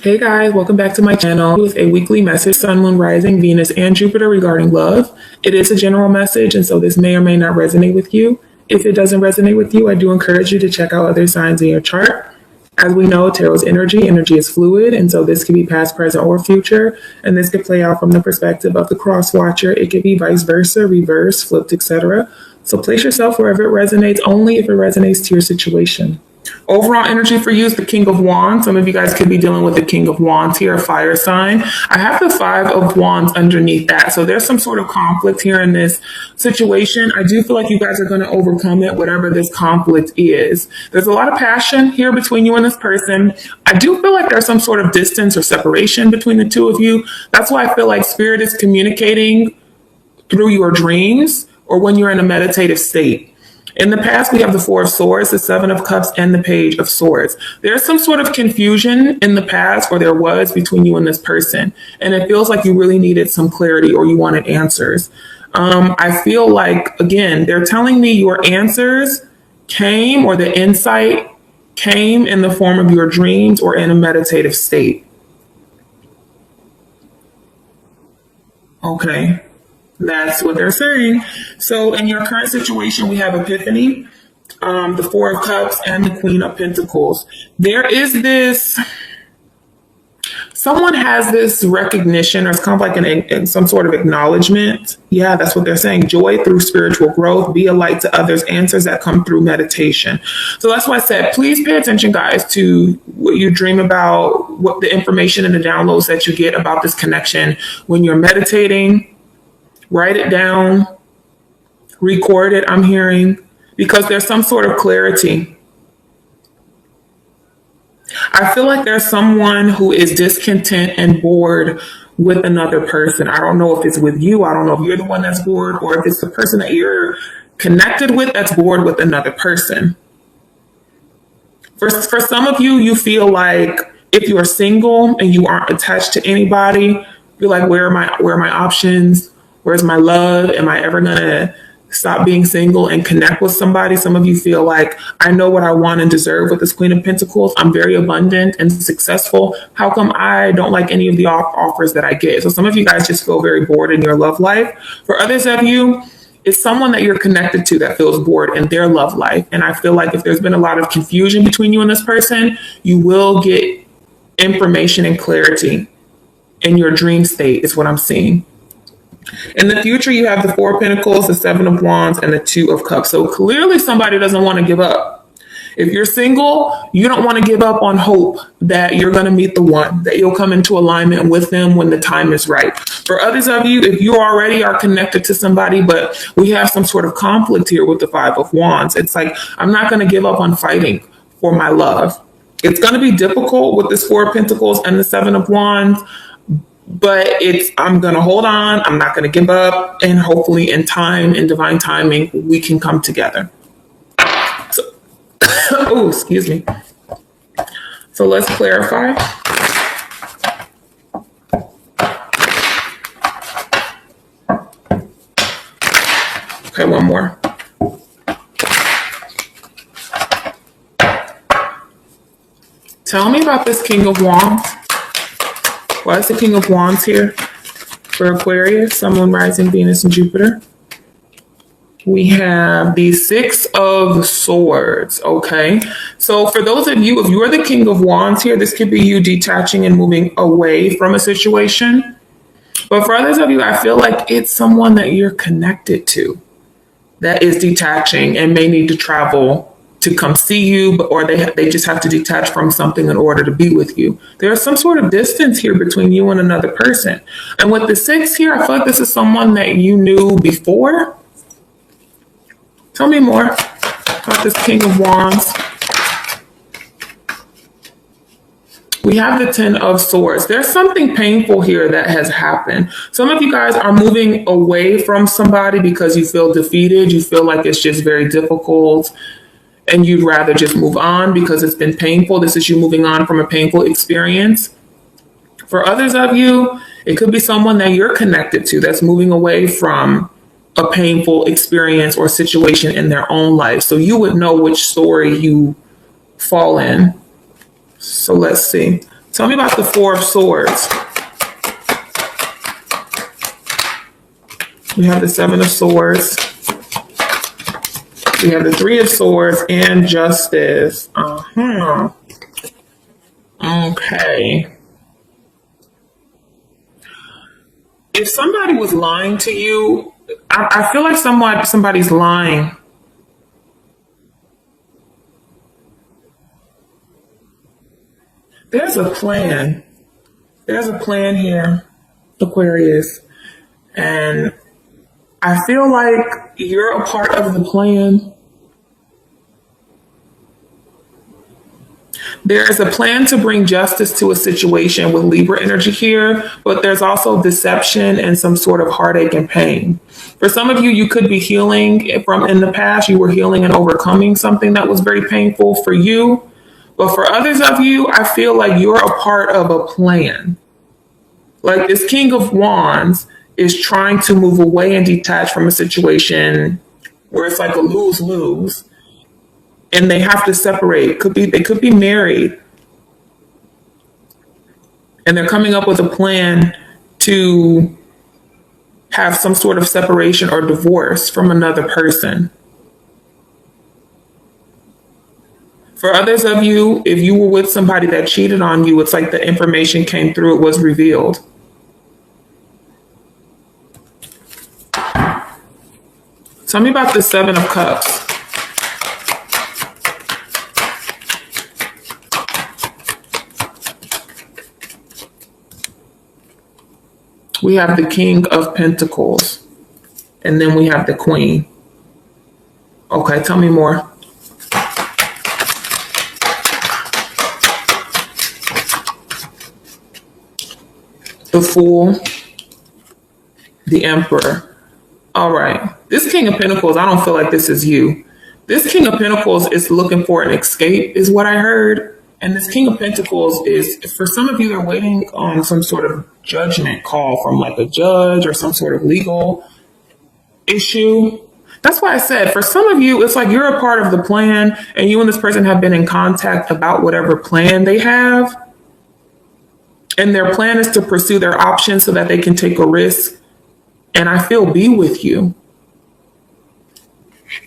Hey guys, welcome back to my channel with a weekly message, Sun, Moon, Rising, Venus, and Jupiter regarding love. It is a general message, and so this may or may not resonate with you. If it doesn't resonate with you, I do encourage you to check out other signs in your chart. As we know, tarot's energy is fluid, and so this could be past, present, or future, and this could play out from the perspective of the cross watcher. It could be vice versa, reverse, flipped, etc. So place yourself wherever it resonates, only if it resonates to your situation. Overall energy for you is the King of Wands. Some of you guys could be dealing with the King of Wands here, a fire sign. I have the Five of Wands underneath that. So there's some sort of conflict here in this situation. I do feel like you guys are going to overcome it, whatever this conflict is. There's a lot of passion here between you and this person. I do feel like there's some sort of distance or separation between the two of you. That's why I feel like Spirit is communicating through your dreams or when you're in a meditative state. In the past, we have the Four of Swords, the Seven of Cups, and the Page of Swords. There's some sort of confusion in the past, or there was, between you and this person. And it feels like you really needed some clarity or you wanted answers. I feel like, again, they're telling me your answers came, or the insight came in the form of your dreams or in a meditative state. Okay. That's what they're saying. So in your current situation, we have Epiphany, the Four of Cups, and the Queen of Pentacles. There is this, someone has this recognition, or it's kind of like some sort of acknowledgement. Yeah, that's what they're saying. Joy through spiritual growth, be a light to others, answers that come through meditation. So that's why I said, please pay attention, guys, to what you dream about, what the information and the downloads that you get about this connection when you're meditating. Write it down, record it, I'm hearing, because there's some sort of clarity. I feel like there's someone who is discontent and bored with another person. I don't know if it's with you. I don't know if you're the one that's bored, or if it's the person that you're connected with that's bored with another person. For some of you, you feel like if you're single and you aren't attached to anybody, you're like, where are my options? Where's my love? Am I ever going to stop being single and connect with somebody? Some of you feel like, I know what I want and deserve with this Queen of Pentacles. I'm very abundant and successful. How come I don't like any of the offers that I get? So some of you guys just feel very bored in your love life. For others of you, it's someone that you're connected to that feels bored in their love life. And I feel like if there's been a lot of confusion between you and this person, you will get information and clarity in your dream state is what I'm seeing. In the future, you have the Four of Pentacles, the Seven of Wands, and the Two of Cups. So clearly somebody doesn't want to give up. If you're single, you don't want to give up on hope that you're going to meet the one, that you'll come into alignment with them when the time is right. For others of you, if you already are connected to somebody, but we have some sort of conflict here with the Five of Wands, it's like, I'm not going to give up on fighting for my love. It's going to be difficult with this Four of Pentacles and the Seven of Wands, but I'm going to hold on. I'm not going to give up. And hopefully in time, in divine timing, we can come together. So, oh, excuse me. So let's clarify. Okay, one more. Tell me about this King of Wands. Why is the King of Wands here for Aquarius, Sun, Moon, Rising, Venus, and Jupiter? We have the Six of Swords, okay? So for those of you, if you are the King of Wands here, this could be you detaching and moving away from a situation. But for others of you, I feel like it's someone that you're connected to that is detaching and may need to travel to come see you, or they just have to detach from something in order to be with you. There's some sort of distance here between you and another person. And with the Six here, I feel like this is someone that you knew before. Tell me more about this King of Wands. We have the Ten of Swords. There's something painful here that has happened. Some of you guys are moving away from somebody because you feel defeated. You feel like it's just very difficult, and you'd rather just move on because it's been painful. This is you moving on from a painful experience. For others of you, it could be someone that you're connected to that's moving away from a painful experience or situation in their own life. So you would know which story you fall in. So let's see. Tell me about the Four of Swords. We have the Seven of Swords. We have the Three of Swords and Justice. Okay. If somebody was lying to you, I feel like somebody's lying. There's a plan. There's a plan here, Aquarius. And I feel like you're a part of the plan. There is a plan to bring justice to a situation with Libra energy here, but there's also deception and some sort of heartache and pain. For some of you, you could be healing from in the past. You were healing and overcoming something that was very painful for you. But for others of you, I feel like you're a part of a plan. Like this King of Wands is trying to move away and detach from a situation where it's like a lose-lose. And they have to separate. They could be married. And they're coming up with a plan to have some sort of separation or divorce from another person. For others of you, if you were with somebody that cheated on you, it's like the information came through, it was revealed. Tell me about the Seven of Cups. We have the King of Pentacles, and then we have the Queen. Okay, tell me more. The Fool, the Emperor. All right, this King of Pentacles, I don't feel like this is you. This King of Pentacles is looking for an escape, is what I heard. And this King of Pentacles is, for some of you, they're waiting on some sort of judgment call from like a judge or some sort of legal issue. That's why I said, for some of you, it's like you're a part of the plan and you and this person have been in contact about whatever plan they have. And their plan is to pursue their options so that they can take a risk and I feel be with you.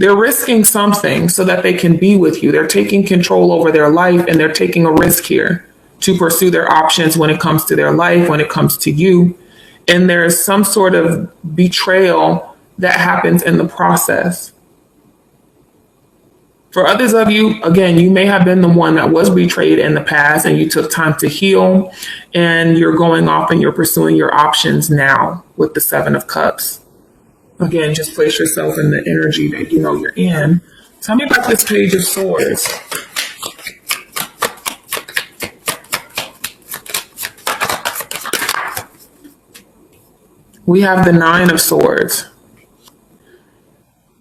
They're risking something so that they can be with you. They're taking control over their life and they're taking a risk here to pursue their options when it comes to their life, when it comes to you. And there's some sort of betrayal that happens in the process. For others of you, again, you may have been the one that was betrayed in the past and you took time to heal and you're going off and you're pursuing your options now with the Seven of Cups. Again, just place yourself in the energy that you know you're in. Tell me about this Page of Swords. We have the Nine of Swords.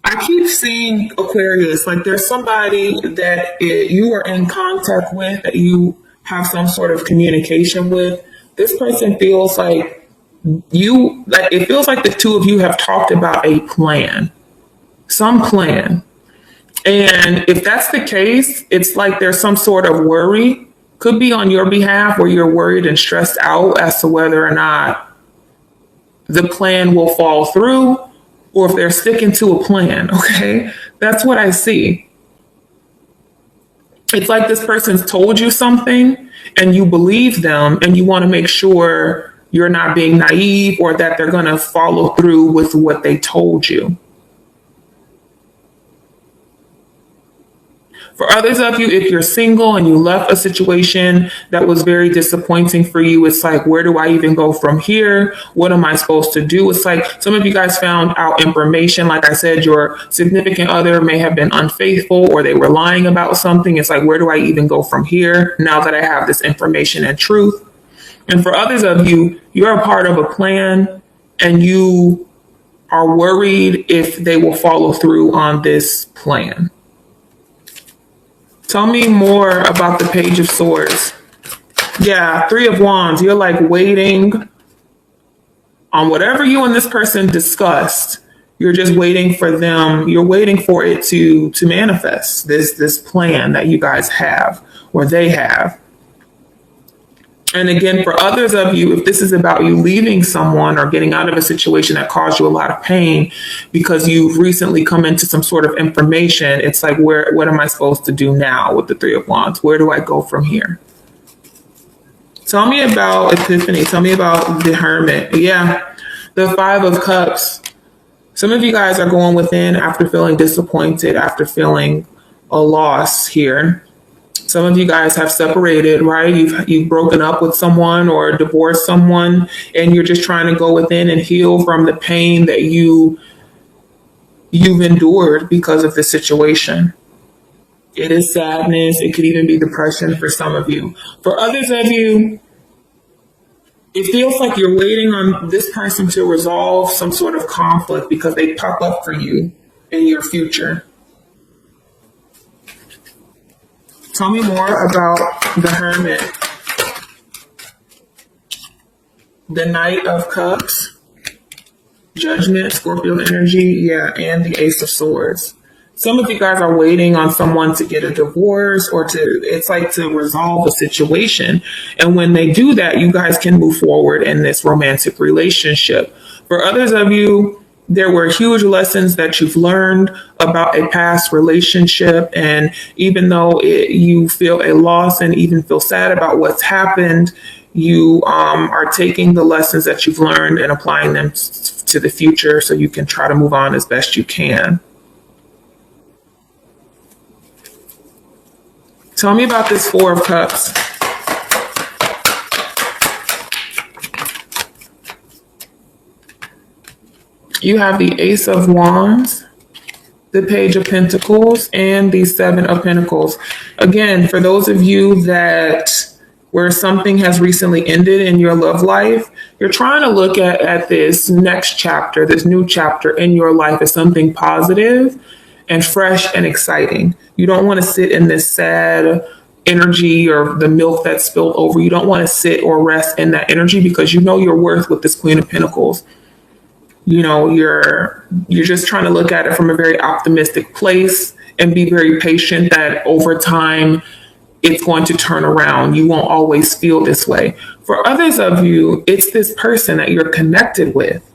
I keep seeing, Aquarius, like there's somebody that you are in contact with, that you have some sort of communication with. This person feels like it feels like the two of you have talked about a plan, some plan. And if that's the case, it's like there's some sort of worry, could be on your behalf where you're worried and stressed out as to whether or not the plan will fall through or if they're sticking to a plan. Okay. That's what I see. It's like this person's told you something and you believe them and you want to make sure you're not being naive or that they're going to follow through with what they told you. For others of you, if you're single and you left a situation that was very disappointing for you, it's like, where do I even go from here? What am I supposed to do? It's like some of you guys found out information. Like I said, your significant other may have been unfaithful or they were lying about something. It's like, where do I even go from here now that I have this information and truth? And for others of you, you're a part of a plan and you are worried if they will follow through on this plan. Tell me more about the Page of Swords. Yeah, Three of Wands. You're like waiting on whatever you and this person discussed. You're just waiting for them. You're waiting for it to manifest this plan that you guys have or they have. And again, for others of you, if this is about you leaving someone or getting out of a situation that caused you a lot of pain because you've recently come into some sort of information, it's like, what am I supposed to do now with the Three of Wands? Where do I go from here? Tell me about Epiphany. Tell me about the Hermit. Yeah, the Five of Cups. Some of you guys are going within after feeling disappointed, after feeling a loss here. Some of you guys have separated, right? You've broken up with someone or divorced someone, and you're just trying to go within and heal from the pain that you've endured because of the situation. It is sadness. It could even be depression for some of you. For others of you, it feels like you're waiting on this person to resolve some sort of conflict because they pop up for you in your future. Tell me more about the Hermit. The Knight of Cups. Judgment, Scorpio energy, yeah, and the Ace of Swords. Some of you guys are waiting on someone to get a divorce or to resolve a situation. And when they do that, you guys can move forward in this romantic relationship. For others of you, there were huge lessons that you've learned about a past relationship. And even though you feel a loss and even feel sad about what's happened, you are taking the lessons that you've learned and applying them to the future so you can try to move on as best you can. Tell me about this Four of Cups. You have the Ace of Wands, the Page of Pentacles, and the Seven of Pentacles. Again, for those of you that where something has recently ended in your love life, you're trying to look at this next chapter, this new chapter in your life as something positive and fresh and exciting. You don't want to sit in this sad energy or the milk that's spilled over. You don't want to sit or rest in that energy because you know your worth with this Queen of Pentacles. You know, you're just trying to look at it from a very optimistic place and be very patient that over time it's going to turn around. You won't always feel this way. For others of you, it's this person that you're connected with.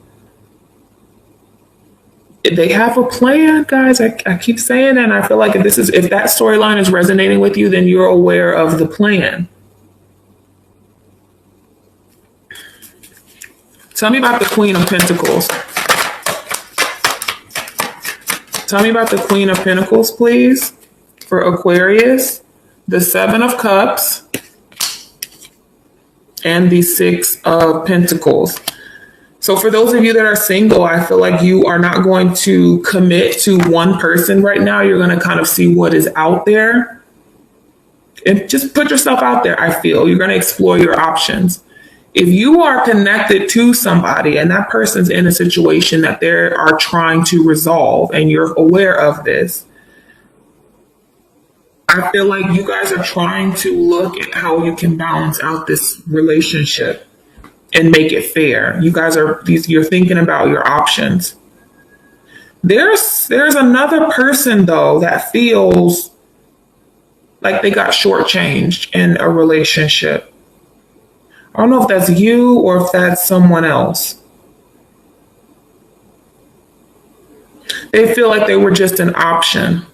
They have a plan, guys. I keep saying that, and I feel like if that storyline is resonating with you, then you're aware of the plan. Tell me about the Queen of Pentacles. Tell me about the Queen of Pentacles, please, for Aquarius. The Seven of Cups and the Six of Pentacles. So for those of you that are single, I feel like you are not going to commit to one person right now. You're going to kind of see what is out there and just put yourself out there. I feel you're going to explore your options. If you are connected to somebody and that person's in a situation that they are trying to resolve and you're aware of this, I feel like you guys are trying to look at how you can balance out this relationship and make it fair. You're thinking about your options. There's another person though that feels like they got shortchanged in a relationship. I don't know if that's you or if that's someone else. They feel like they were just an option.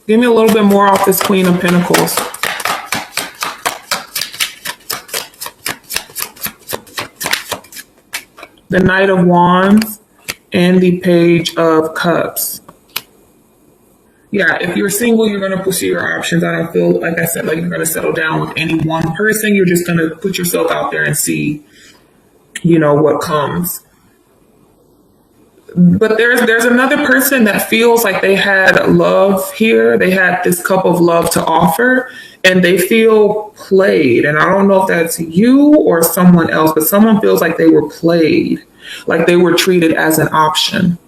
Give me a little bit more off this Queen of Pentacles. The Knight of Wands and the Page of Cups. Yeah, if you're single, you're going to pursue your options. I don't feel, like I said, like you're going to settle down with any one person. You're just going to put yourself out there and see, what comes. But there's another person that feels like they had love here. They had this cup of love to offer and they feel played. And I don't know if that's you or someone else, but someone feels like they were played, like they were treated as an option.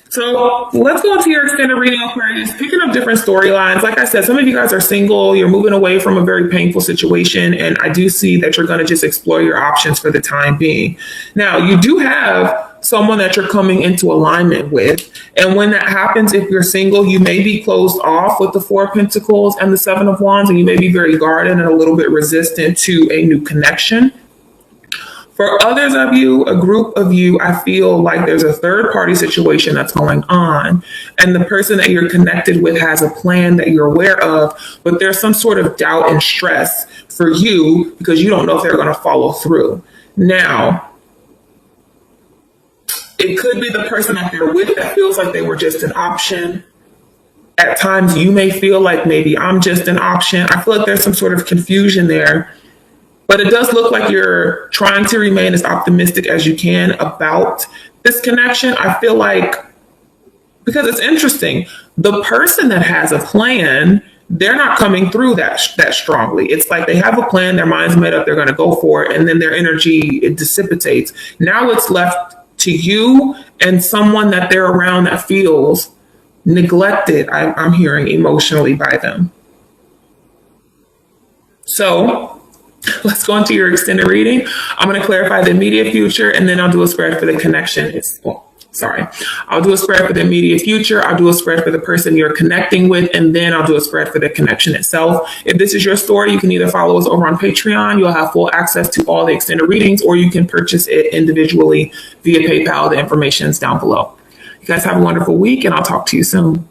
So let's go into your extended reading, Aquarius, picking up different storylines. Like I said, some of you guys are single. You're moving away from a very painful situation. And I do see that you're going to just explore your options for the time being. Now, you do have someone that you're coming into alignment with. And when that happens, if you're single, you may be closed off with the Four of Pentacles and the Seven of Wands, and you may be very guarded and a little bit resistant to a new connection. For others of you, a group of you, I feel like there's a third party situation that's going on, and the person that you're connected with has a plan that you're aware of, but there's some sort of doubt and stress for you because you don't know if they're going to follow through. Now, it could be the person that they're with that feels like they were just an option. At times, you may feel like maybe I'm just an option. I feel like there's some sort of confusion there. But it does look like you're trying to remain as optimistic as you can about this connection. I feel like, because it's interesting, the person that has a plan, they're not coming through that strongly. It's like they have a plan, their mind's made up, they're going to go for it, and then their energy, it dissipates. Now it's left to you and someone that they're around that feels neglected, I'm hearing, emotionally by them. So let's go into your extended reading. I'm going to clarify the immediate future, and then I'll do a spread for the connection. I'll do a spread for the immediate future. I'll do a spread for the person you're connecting with, and then I'll do a spread for the connection itself. If this is your story, you can either follow us over on Patreon. You'll have full access to all the extended readings, or you can purchase it individually via PayPal. The information is down below. You guys have a wonderful week, and I'll talk to you soon.